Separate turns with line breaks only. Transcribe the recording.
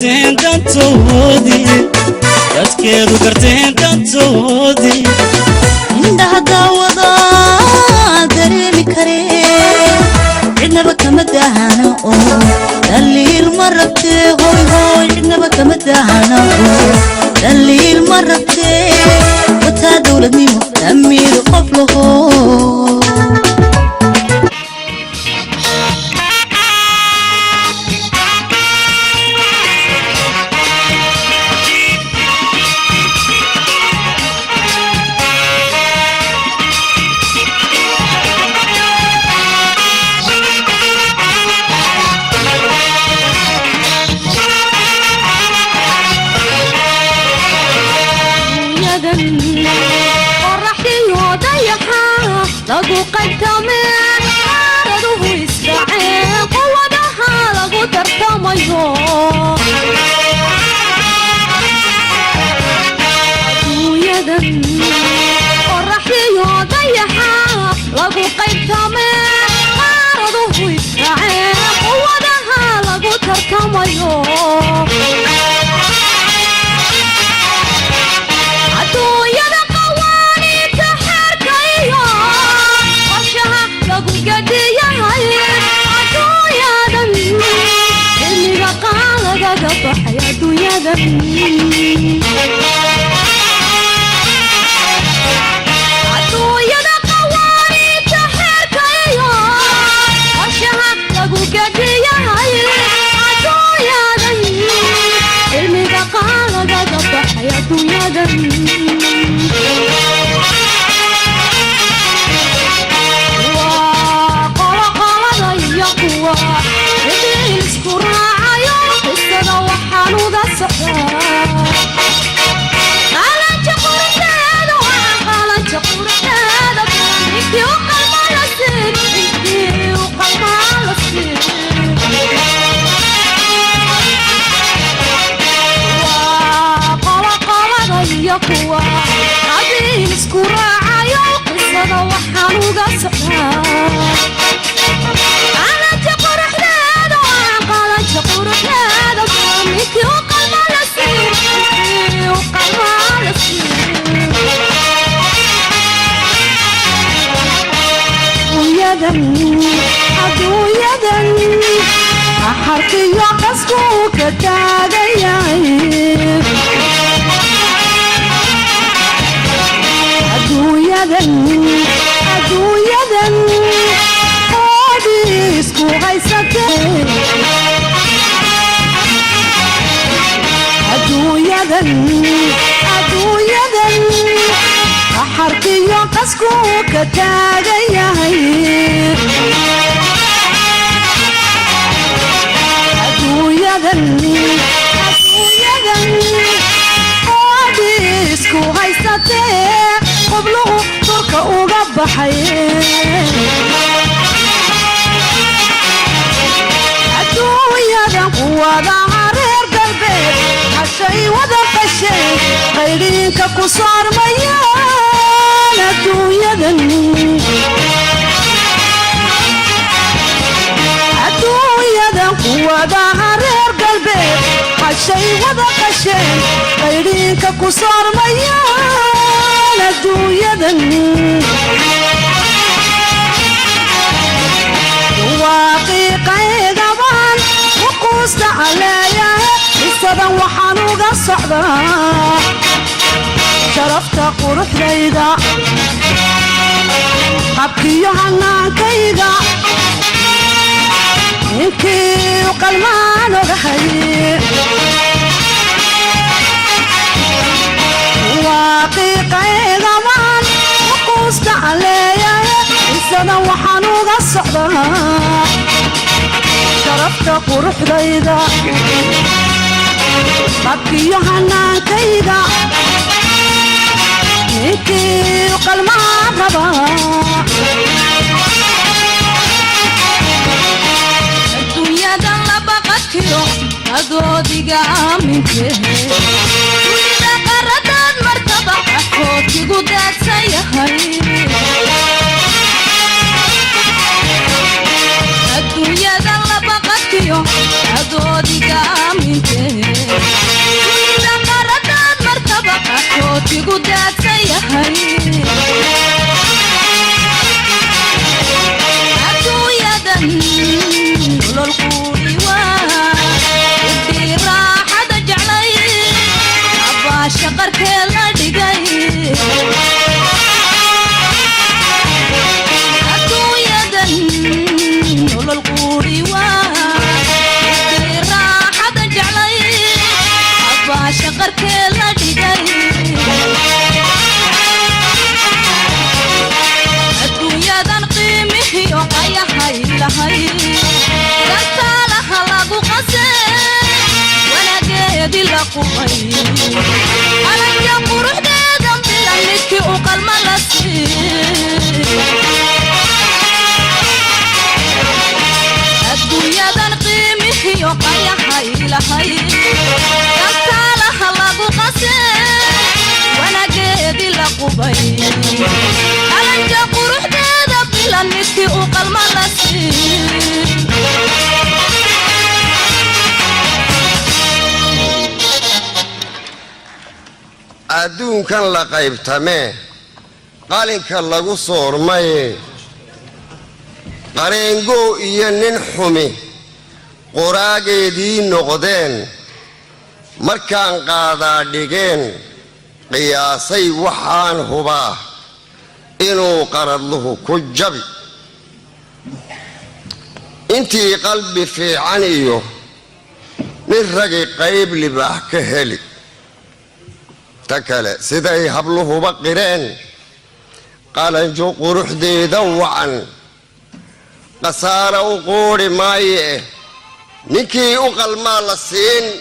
dantoodi dadkeedu garteen dantoodi
indhaha daawada dareemi kareen cidnaba kama daahana oo daliil ma rabtee hoy hoy cidnaba kama daahana oo daliil ma rabtee wataa dawladnimo damiir qof laho
lagu qadameen araduhu isdaceen quwadaha lagu tartamayo adduunyadan qoraxdiyo dayaxa lagu qadameen araduhu isdaceen quwadaha lagu tartamayo adduunyada qawaaniinta xeerka iyo qorshaha lagu gadiyahay adduunyadan cilmiga qaalagaga baxay adduunyadan waa qoloqolada iyo kuwa cidii isku raacayo qisada waxaan uga socdaa kuwa qabiil isku raacayo qisada waxaan uga socdaa qalanka quruxdeeda qalanka quruxdeeda ninkii u qalma la siin u qalma la siin adduunyadan axarkiyo qasku ka taagayahay adduunyadan qoodii isku haysatee adduunyadan axarkiyo qasku ka taagayahay adduunyadan qoodii isku haysatee qobluhu dhulka uga baxayeen adduunyadan quwadaha reer galbeed hashay wada qasheen qaydiinka ku saarmayaan adduunyadan quwadaha reer galbeed hashay wada qasheen qaydiinka ku saarmayaan adduunyadan waaqiiqaydabaan uquusta caleeyahe isadan waxaan uga socdaa sharafta quruxdayda qabkiyo hanaankayga ninkii u qalmaan ogahay waaqiiqaydabaan uquusta caleeyahe isadan waxaan uga socdaa sharafta quruxdayda qabkiyo hanaankayga ninkii u qalmaan rabaa adduunyadan labaqadkiyo adoodiga aamintee dunida qaradaad martaba axoodkigu daadsan yahay adduunyadan labaqadkiyo adoodiga aamintee
عاشق كلا دقاي الدنيا دان قيمه يقايا هاي لهاي دانتا لها لغو قسي وانا قيدي لقوي انا يقو روح ديدان بلانكي وقال ملاسي الدنيا دان قيمه يقايا هاي لهاي دانتا لها لغو قسي وانا قيدي لقوي انا يقو روح ديدان بلانكي وقال ملاسي
أدون كان لقيب تمام قالين كان لغو صور ماي قرينقو إيانين حمي قراغي دي نقدين مركان قادا ديجين قياسي وحان هباه إنو قرد له كجبي انتي قلبي في عنيو نرقي قيب لباه كهلي تكلا سيدي هبله بقرين قال انجو قروح دي دوعا قصارى وقوري مايه نكي اقل مال السين